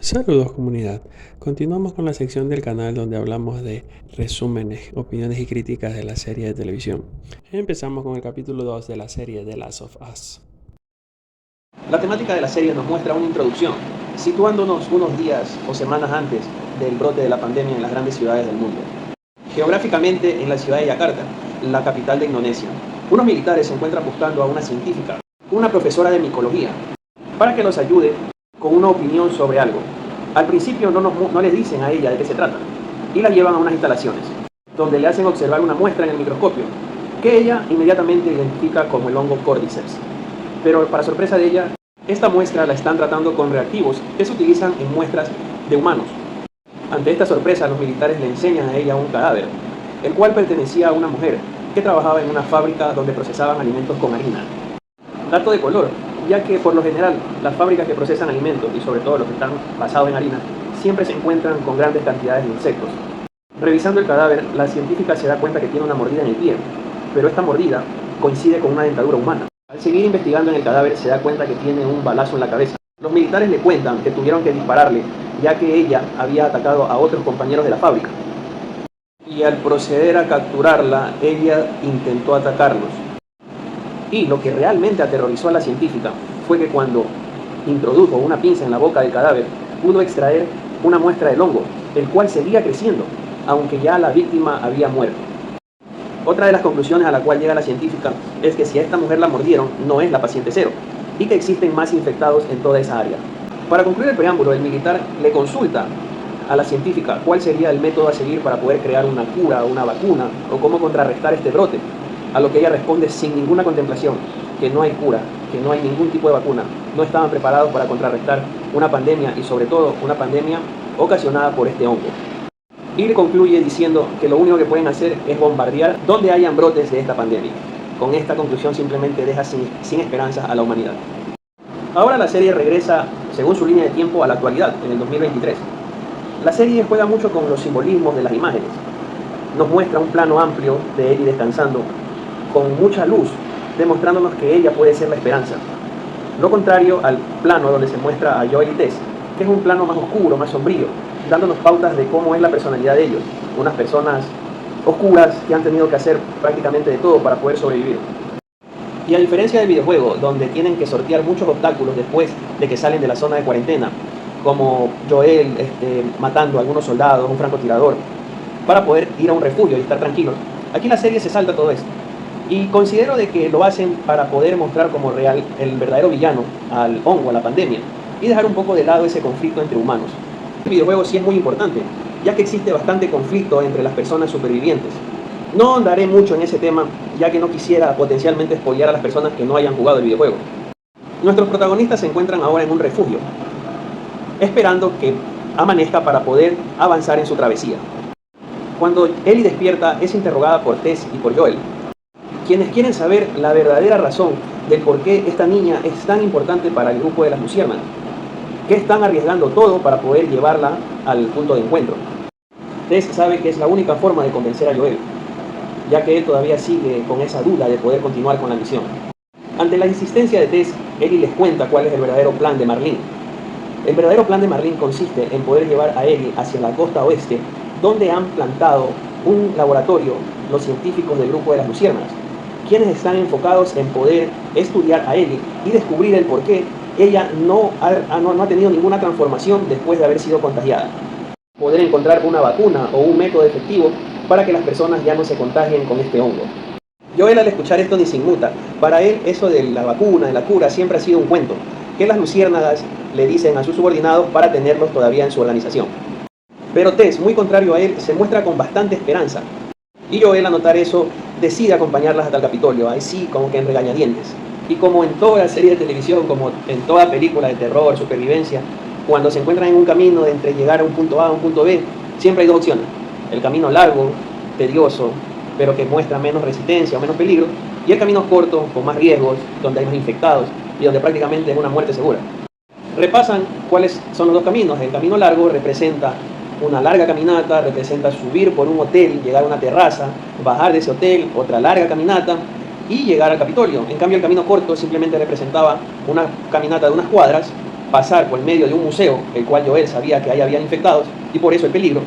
Saludos comunidad. Continuamos con la sección del canal donde hablamos de resúmenes, opiniones y críticas de la serie de televisión. Empezamos con el capítulo 2 de la serie The Last of Us. La temática de la serie nos muestra una introducción, situándonos unos días o semanas antes del brote de la pandemia en las grandes ciudades del mundo. Geográficamente en la ciudad de Yakarta, la capital de Indonesia, unos militares se encuentran buscando a una científica, una profesora de micología, para que los ayude con una opinión sobre algo. Al principio no les dicen a ella de qué se trata y la llevan a unas instalaciones, donde le hacen observar una muestra en el microscopio, que ella inmediatamente identifica como el hongo Cordyceps. Pero para sorpresa de ella, esta muestra la están tratando con reactivos que se utilizan en muestras de humanos. Ante esta sorpresa, los militares le enseñan a ella un cadáver, el cual pertenecía a una mujer que trabajaba en una fábrica donde procesaban alimentos con harina. Dato de color, ya que por lo general las fábricas que procesan alimentos, y sobre todo los que están basados en harina, siempre se encuentran con grandes cantidades de insectos. Revisando el cadáver, la científica se da cuenta que tiene una mordida en el pie, pero esta mordida coincide con una dentadura humana. Al seguir investigando en el cadáver se da cuenta que tiene un balazo en la cabeza. Los militares le cuentan que tuvieron que dispararle, ya que ella había atacado a otros compañeros de la fábrica. Y al proceder a capturarla, ella intentó atacarlos. Y lo que realmente aterrorizó a la científica fue que cuando introdujo una pinza en la boca del cadáver, pudo extraer una muestra del hongo, el cual seguía creciendo, aunque ya la víctima había muerto. Otra de las conclusiones a la cual llega la científica es que si a esta mujer la mordieron, no es la paciente cero, y que existen más infectados en toda esa área. Para concluir el preámbulo, el militar le consulta a la científica cuál sería el método a seguir para poder crear una cura o una vacuna, o cómo contrarrestar este brote, a lo que ella responde sin ninguna contemplación, que no hay cura, que no hay ningún tipo de vacuna, no estaban preparados para contrarrestar una pandemia y sobre todo una pandemia ocasionada por este hongo. Y le concluye diciendo que lo único que pueden hacer es bombardear donde hayan brotes de esta pandemia. Con esta conclusión simplemente deja sin esperanza a la humanidad. Ahora la serie regresa, según su línea de tiempo, a la actualidad, en el 2023. La serie juega mucho con los simbolismos de las imágenes. Nos muestra un plano amplio de Ellie descansando, con mucha luz, demostrándonos que ella puede ser la esperanza. Lo contrario al plano donde se muestra a Joel y Tess, que es un plano más oscuro, más sombrío, dándonos pautas de cómo es la personalidad de ellos, unas personas oscuras que han tenido que hacer prácticamente de todo para poder sobrevivir. Y a diferencia del videojuego, donde tienen que sortear muchos obstáculos después de que salen de la zona de cuarentena, como Joel matando a algunos soldados, un francotirador, para poder ir a un refugio y estar tranquilos, aquí la serie se salta todo esto. Y considero de que lo hacen para poder mostrar como real el verdadero villano al hongo, a la pandemia, y dejar un poco de lado ese conflicto entre humanos. El videojuego sí es muy importante, ya que existe bastante conflicto entre las personas supervivientes. No andaré mucho en ese tema, ya que no quisiera potencialmente spoilear a las personas que no hayan jugado el videojuego. Nuestros protagonistas se encuentran ahora en un refugio, esperando que amanezca para poder avanzar en su travesía. Cuando Ellie despierta, es interrogada por Tess y por Joel, quienes quieren saber la verdadera razón del por qué esta niña es tan importante para el grupo de las luciérnagas, que están arriesgando todo para poder llevarla al punto de encuentro. Tess sabe que es la única forma de convencer a Joel, ya que él todavía sigue con esa duda de poder continuar con la misión. Ante la insistencia de Tess, Ellie les cuenta cuál es el verdadero plan de Marlene. El verdadero plan de Marlene consiste en poder llevar a Ellie hacia la costa oeste, donde han plantado un laboratorio los científicos del grupo de las luciérnagas, quienes están enfocados en poder estudiar a Ellie y descubrir el por qué ella no ha tenido ninguna transformación después de haber sido contagiada. Poder encontrar una vacuna o un método efectivo para que las personas ya no se contagien con este hongo. Joel, al escuchar esto, ni se inmuta. Para él eso de la vacuna, de la cura, siempre ha sido un cuento que las luciérnagas le dicen a sus subordinados para tenerlos todavía en su organización. Pero Tess, muy contrario a él, se muestra con bastante esperanza. Y Joel, al notar eso, decide acompañarlas hasta el Capitolio, ahí sí, como que en regañadientes. Y como en toda serie de televisión, como en toda película de terror, supervivencia, cuando se encuentran en un camino de entre llegar a un punto A a un punto B, siempre hay dos opciones. El camino largo, tedioso, pero que muestra menos resistencia o menos peligro, y el camino corto, con más riesgos, donde hay más infectados y donde prácticamente es una muerte segura. Repasan cuáles son los dos caminos. El camino largo representa una larga caminata, representa subir por un hotel, llegar a una terraza, bajar de ese hotel, otra larga caminata y llegar al Capitolio. En cambio, el camino corto simplemente representaba una caminata de unas cuadras pasar por el medio de un museo, el cual Joel sabía que ahí habían infectados, y por eso el peligro,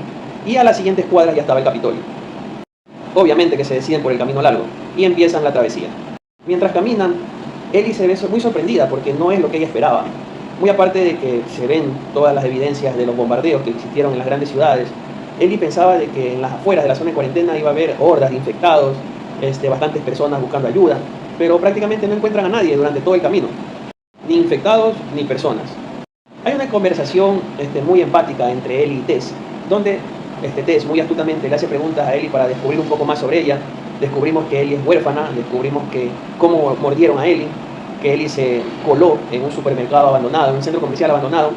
y a las siguientes cuadras ya estaba el Capitolio. Obviamente que se deciden por el camino largo, y empiezan la travesía. Mientras caminan, Ellie se ve muy sorprendida porque no es lo que ella esperaba. Muy aparte de que se ven todas las evidencias de los bombardeos que existieron en las grandes ciudades, Ellie pensaba de que en las afueras de la zona de cuarentena iba a haber hordas de infectados, bastantes personas buscando ayuda, pero prácticamente no encuentran a nadie durante todo el camino, ni infectados ni personas. Hay una conversación muy empática entre Ellie y Tess, donde Tess muy astutamente le hace preguntas a Ellie para descubrir un poco más sobre ella. Descubrimos que Ellie es huérfana, descubrimos que cómo mordieron a Ellie, que Ellie se coló en un supermercado abandonado, en un centro comercial abandonado,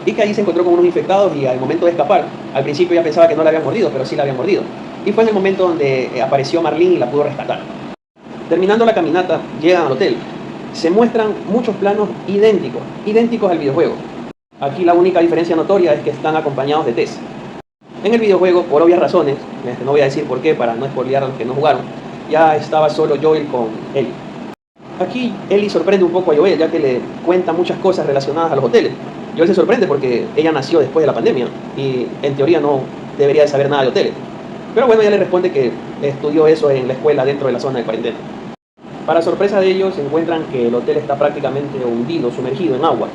y que ahí se encontró con unos infectados y al momento de escapar, al principio ella pensaba que no la habían mordido, pero sí la habían mordido. Y fue en el momento donde apareció Marlene y la pudo rescatar. Terminando la caminata, llegan al hotel. Se muestran muchos planos idénticos al videojuego. Aquí la única diferencia notoria es que están acompañados de Tess. En el videojuego, por obvias razones, no voy a decir por qué para no spoilear a los que no jugaron, ya estaba solo Joel con Ellie. Aquí Ellie sorprende un poco a Joel, ya que le cuenta muchas cosas relacionadas a los hoteles. Joel se sorprende porque ella nació después de la pandemia y en teoría no debería de saber nada de hoteles. Pero bueno, ella le responde que estudió eso en la escuela dentro de la zona de cuarentena. Para sorpresa de ellos, encuentran que el hotel está prácticamente hundido, sumergido en agua.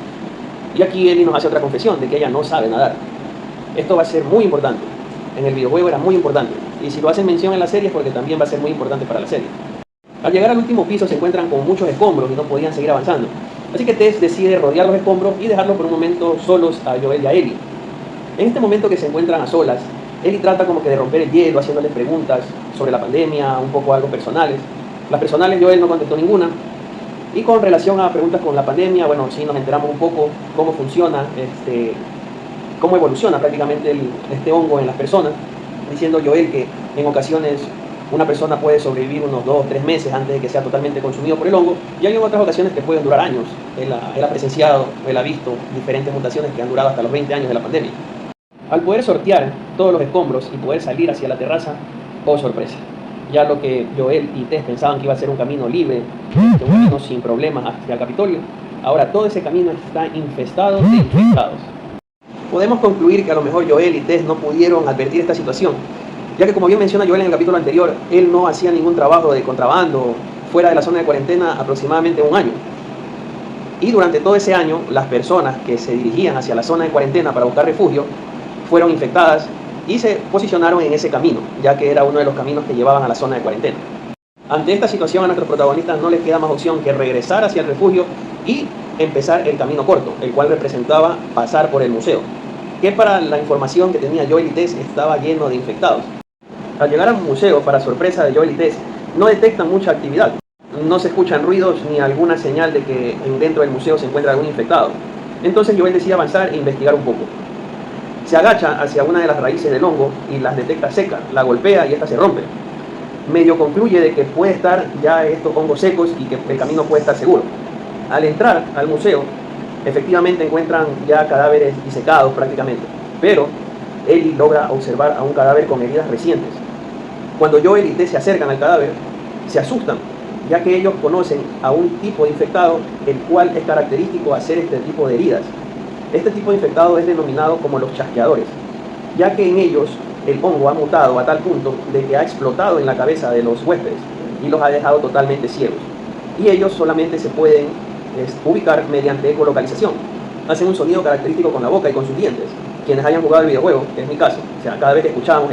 Y aquí Ellie nos hace otra confesión de que ella no sabe nadar. Esto va a ser muy importante. En el videojuego era muy importante. Y si lo hacen mención en la serie es porque también va a ser muy importante para la serie. Al llegar al último piso se encuentran con muchos escombros y no podían seguir avanzando. Así que Tess decide rodear los escombros y dejarlos por un momento solos a Joel y a Ellie. En este momento que se encuentran a solas, Ellie trata como que de romper el hielo, haciéndoles preguntas sobre la pandemia, un poco algo personales. Las personales Joel no contestó ninguna. Y con relación a preguntas con la pandemia, bueno, sí nos enteramos un poco cómo funciona, cómo evoluciona prácticamente este hongo en las personas, diciendo Joel que en ocasiones una persona puede sobrevivir unos 2 o 3 meses antes de que sea totalmente consumido por el hongo, y hay otras ocasiones que pueden durar años. Él ha presenciado, él ha visto diferentes mutaciones que han durado hasta los 20 años de la pandemia. Al poder sortear todos los escombros y poder salir hacia la terraza, oh sorpresa, ya lo que Joel y Tess pensaban que iba a ser un camino libre, un camino sin problemas hacia el Capitolio, ahora todo ese camino está infestado de infectados. Podemos concluir que a lo mejor Joel y Tess no pudieron advertir esta situación, ya que como bien menciona Joel en el capítulo anterior, él no hacía ningún trabajo de contrabando fuera de la zona de cuarentena aproximadamente un año. Y durante todo ese año, las personas que se dirigían hacia la zona de cuarentena para buscar refugio fueron infectadas y se posicionaron en ese camino, ya que era uno de los caminos que llevaban a la zona de cuarentena. Ante esta situación a nuestros protagonistas no les queda más opción que regresar hacia el refugio y empezar el camino corto, el cual representaba pasar por el museo, que para la información que tenía Joel y Tess estaba lleno de infectados. Al llegar al museo, para sorpresa de Joel y Tess, no detectan mucha actividad. No se escuchan ruidos ni alguna señal de que dentro del museo se encuentra algún infectado. Entonces Joel decide avanzar e investigar un poco. Se agacha hacia una de las raíces del hongo y las detecta seca, la golpea y esta se rompe. Medio concluye de que puede estar ya estos hongos secos y que el camino puede estar seguro. Al entrar al museo, efectivamente encuentran ya cadáveres disecados prácticamente, pero Ellie logra observar a un cadáver con heridas recientes. Cuando Joel y Tess se acercan al cadáver, se asustan, ya que ellos conocen a un tipo de infectado el cual es característico hacer este tipo de heridas. Este tipo de infectado es denominado como los chasqueadores, ya que en ellos el hongo ha mutado a tal punto de que ha explotado en la cabeza de los huéspedes y los ha dejado totalmente ciegos. Y ellos solamente se pueden ubicar mediante ecolocalización. Hacen un sonido característico con la boca y con sus dientes. Quienes hayan jugado el videojuego, que es mi caso, o sea, cada vez que escuchábamos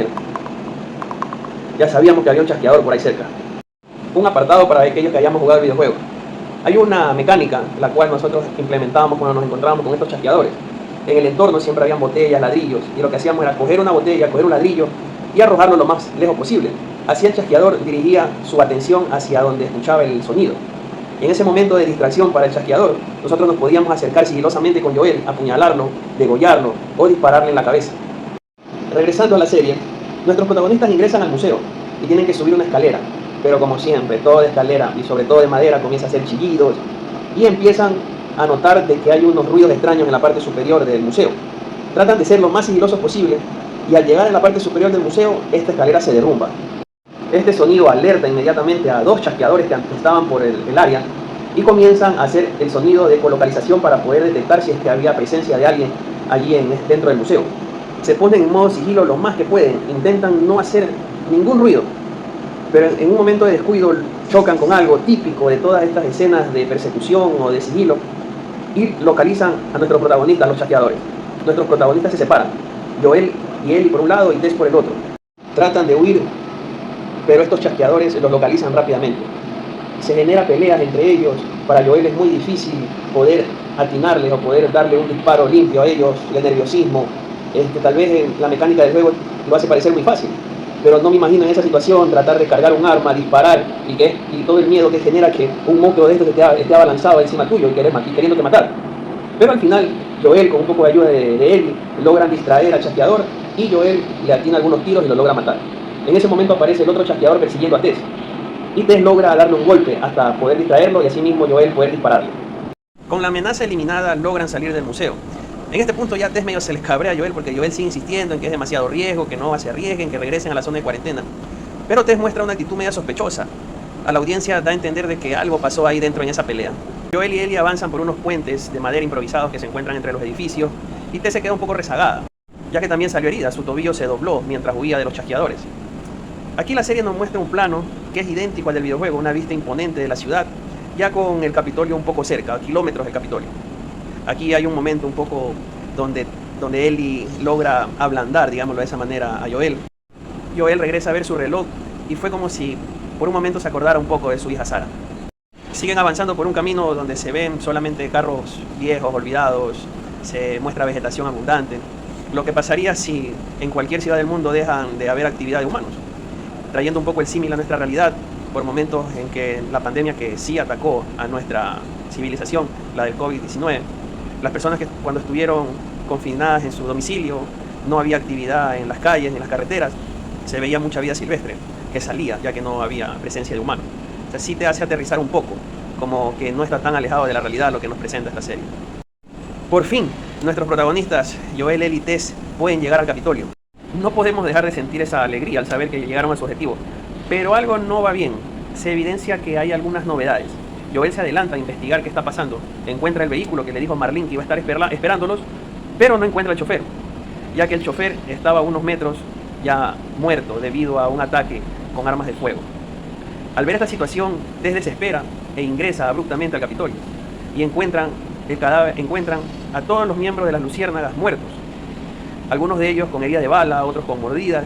ya sabíamos que había un chasqueador por ahí cerca. Un apartado para aquellos que hayamos jugado el videojuego. Hay una mecánica la cual nosotros implementábamos cuando nos encontrábamos con estos chasqueadores. En el entorno siempre habían botellas, ladrillos, y lo que hacíamos era coger una botella, coger un ladrillo y arrojarlo lo más lejos posible. Así el chasqueador dirigía su atención hacia donde escuchaba el sonido. En ese momento de distracción para el chasqueador, nosotros nos podíamos acercar sigilosamente con Joel, apuñalarlo, degollarlo o dispararle en la cabeza. Regresando a la serie, nuestros protagonistas ingresan al museo y tienen que subir una escalera, pero como siempre, todo de escalera y sobre todo de madera comienza a hacer chillidos y empiezan a notar de que hay unos ruidos extraños en la parte superior del museo. Tratan de ser lo más sigilosos posible y al llegar a la parte superior del museo, esta escalera se derrumba. Este sonido alerta inmediatamente a 2 chasqueadores que estaban por el área y comienzan a hacer el sonido de ecolocalización para poder detectar si es que había presencia de alguien allí dentro del museo. Se ponen en modo sigilo lo más que pueden, intentan no hacer ningún ruido, pero en un momento de descuido chocan con algo típico de todas estas escenas de persecución o de sigilo y localizan a nuestros protagonistas, los chasqueadores. Nuestros protagonistas se separan, Joel y Ellie por un lado y Tess por el otro. Tratan de huir, pero estos chasqueadores los localizan rápidamente. Se genera peleas entre ellos. Para Joel es muy difícil poder atinarles o poder darle un disparo limpio a ellos. El nerviosismo, tal vez la mecánica del juego lo hace parecer muy fácil, pero no me imagino en esa situación tratar de cargar un arma, disparar y todo el miedo que genera que un monstruo de estos esté abalanzado encima tuyo y queriéndote matar. Pero al final Joel, con un poco de ayuda de Ellie, logran distraer al chasqueador y Joel le atina algunos tiros y lo logra matar. En ese momento aparece el otro chasqueador persiguiendo a Tess y Tess logra darle un golpe hasta poder distraerlo y así mismo Joel poder dispararle. Con la amenaza eliminada logran salir del museo. En este punto ya Tess medio se les cabrea a Joel porque Joel sigue insistiendo en que es demasiado riesgo, que no se arriesguen, que regresen a la zona de cuarentena. Pero Tess muestra una actitud media sospechosa. A la audiencia da a entender de que algo pasó ahí dentro en esa pelea. Joel y Ellie avanzan por unos puentes de madera improvisados que se encuentran entre los edificios y Tess se queda un poco rezagada, ya que también salió herida, su tobillo se dobló mientras huía de los chasqueadores. Aquí la serie nos muestra un plano que es idéntico al del videojuego, una vista imponente de la ciudad, ya con el Capitolio un poco cerca, a kilómetros del Capitolio. Aquí hay un momento un poco donde Ellie logra ablandar, digámoslo de esa manera, a Joel. Joel regresa a ver su reloj y fue como si por un momento se acordara un poco de su hija Sarah. Siguen avanzando por un camino donde se ven solamente carros viejos, olvidados, se muestra vegetación abundante. Lo que pasaría si en cualquier ciudad del mundo dejan de haber actividad de humanos. Trayendo un poco el símil a nuestra realidad, por momentos en que la pandemia que sí atacó a nuestra civilización, la del COVID-19, las personas que cuando estuvieron confinadas en su domicilio, no había actividad en las calles, en las carreteras, se veía mucha vida silvestre que salía, ya que no había presencia de humanos. O sea, sí te hace aterrizar un poco, como que no está tan alejado de la realidad lo que nos presenta esta serie. Por fin, nuestros protagonistas, Joel, Ellie y Tess, pueden llegar al Capitolio. No podemos dejar de sentir esa alegría al saber que llegaron a su objetivo, pero algo no va bien. Se evidencia que hay algunas novedades. Joel se adelanta a investigar qué está pasando, encuentra el vehículo que le dijo a Marlene que iba a estar esperándolos, pero no encuentra al chofer, ya que el chofer estaba a unos metros ya muerto debido a un ataque con armas de fuego. Al ver esta situación, Tess desespera e ingresa abruptamente al Capitolio y encuentran a todos los miembros de las Luciérnagas muertos, algunos de ellos con heridas de bala, otros con mordidas,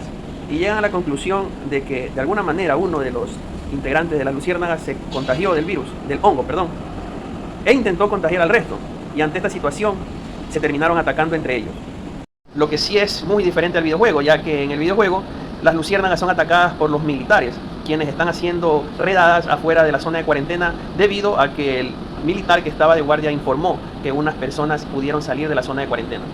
y llegan a la conclusión de que de alguna manera uno de los integrantes de las Luciérnagas se contagió del hongo, e intentó contagiar al resto, y ante esta situación se terminaron atacando entre ellos. Lo que sí es muy diferente al videojuego, ya que en el videojuego las Luciérnagas son atacadas por los militares, quienes están haciendo redadas afuera de la zona de cuarentena debido a que el militar que estaba de guardia informó que unas personas pudieron salir de la zona de cuarentena.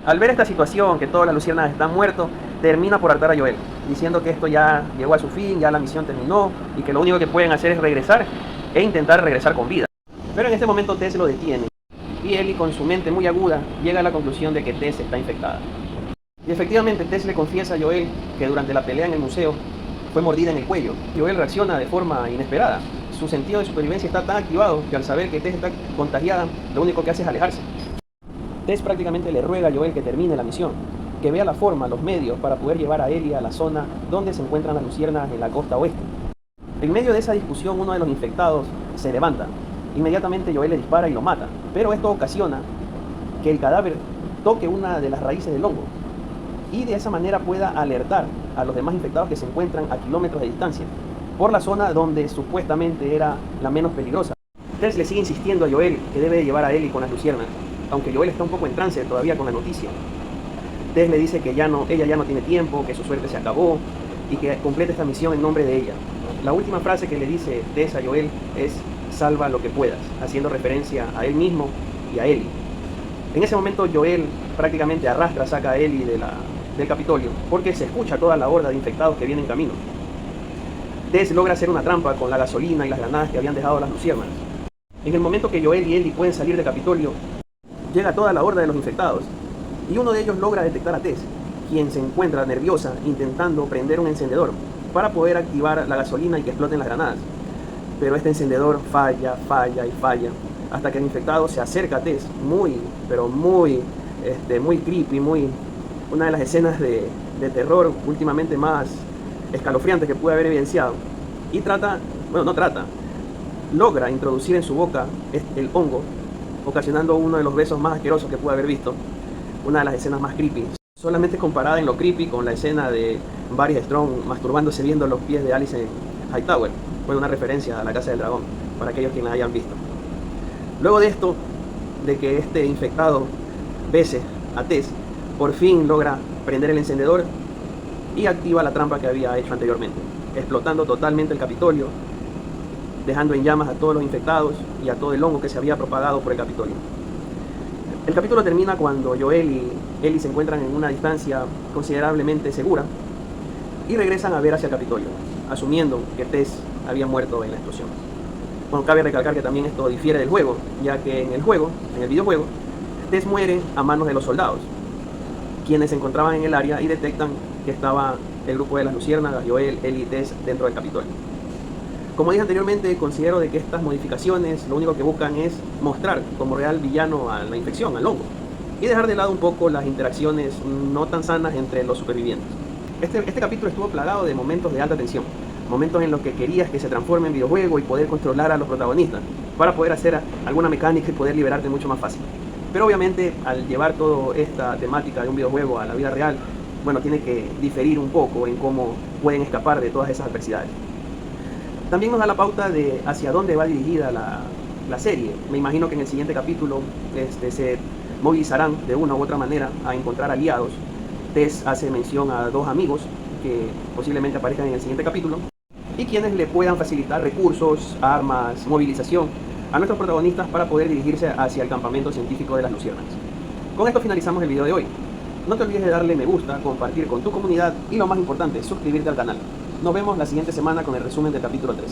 Al ver esta situación, que todas las Luciérnagas están muertos, termina por hartar a Joel, diciendo que esto ya llegó a su fin, ya la misión terminó y que lo único que pueden hacer es regresar e intentar regresar con vida. Pero en este momento Tess lo detiene y Ellie, con su mente muy aguda, llega a la conclusión de que Tess está infectada. Y efectivamente Tess le confiesa a Joel que durante la pelea en el museo fue mordida en el cuello. Joel reacciona de forma inesperada. Su sentido de supervivencia está tan activado que al saber que Tess está contagiada, lo único que hace es alejarse. Tess prácticamente le ruega a Joel que termine la misión, que vea la forma, los medios para poder llevar a Ellie a la zona donde se encuentran las Luciérnagas en la costa oeste. En medio de esa discusión, uno de los infectados se levanta. Inmediatamente Joel le dispara y lo mata, pero esto ocasiona que el cadáver toque una de las raíces del hongo y de esa manera pueda alertar a los demás infectados que se encuentran a kilómetros de distancia por la zona donde supuestamente era la menos peligrosa. Tess le sigue insistiendo a Joel que debe llevar a Ellie con las Luciérnagas, aunque Joel está un poco en trance todavía con la noticia. Tess le dice que ella ya no tiene tiempo, que su suerte se acabó y que complete esta misión en nombre de ella. La última frase que le dice Tess a Joel es: salva lo que puedas, haciendo referencia a él mismo y a Ellie. En ese momento Joel prácticamente saca a Ellie del Capitolio, porque se escucha toda la horda de infectados que viene en camino. Tess logra hacer una trampa con la gasolina y las granadas que habían dejado las Luciérnagas. En el momento que Joel y Ellie pueden salir del Capitolio, llega toda la horda de los infectados, y uno de ellos logra detectar a Tess, quien se encuentra nerviosa intentando prender un encendedor para poder activar la gasolina y que exploten las granadas. pero este encendedor falla, falla y falla, hasta que el infectado se acerca a Tess, muy creepy, una de las escenas de terror últimamente más escalofriantes que pude haber evidenciado, y logra introducir en su boca el hongo, ocasionando uno de los besos más asquerosos que pude haber visto, una de las escenas más creepy, solamente comparada en lo creepy con la escena de Varys Strong masturbándose viendo los pies de Alice en Hightower. Fue una referencia a La Casa del Dragón, para aquellos que la hayan visto. Luego de esto, de que este infectado bese a Tess, por fin logra prender el encendedor y activa la trampa que había hecho anteriormente, explotando totalmente el Capitolio, dejando en llamas a todos los infectados y a todo el hongo que se había propagado por el Capitolio. El capítulo termina cuando Joel y Ellie se encuentran en una distancia considerablemente segura y regresan a ver hacia el Capitolio, asumiendo que Tess había muerto en la explosión. Bueno, cabe recalcar que también esto difiere del juego, ya que en el videojuego, Tess muere a manos de los soldados, quienes se encontraban en el área y detectan que estaba el grupo de las luciérnagas, Joel, Ellie y Tess dentro del Capitolio. Como dije anteriormente, considero de que estas modificaciones lo único que buscan es mostrar como real villano a la infección, al hongo, y dejar de lado un poco las interacciones no tan sanas entre los supervivientes. Este capítulo estuvo plagado de momentos de alta tensión, momentos en los que querías que se transforme en videojuego y poder controlar a los protagonistas, para poder hacer alguna mecánica y poder liberarte mucho más fácil. Pero obviamente al llevar toda esta temática de un videojuego a la vida real, bueno, tiene que diferir un poco en cómo pueden escapar de todas esas adversidades. También nos da la pauta de hacia dónde va dirigida la serie. Me imagino que en el siguiente capítulo se movilizarán de una u otra manera a encontrar aliados. Tess hace mención a 2 amigos que posiblemente aparezcan en el siguiente capítulo y quienes le puedan facilitar recursos, armas, movilización a nuestros protagonistas para poder dirigirse hacia el campamento científico de las luciérnagas. Con esto finalizamos el video de hoy. No te olvides de darle me gusta, compartir con tu comunidad y lo más importante, suscribirte al canal. Nos vemos la siguiente semana con el resumen del capítulo 3.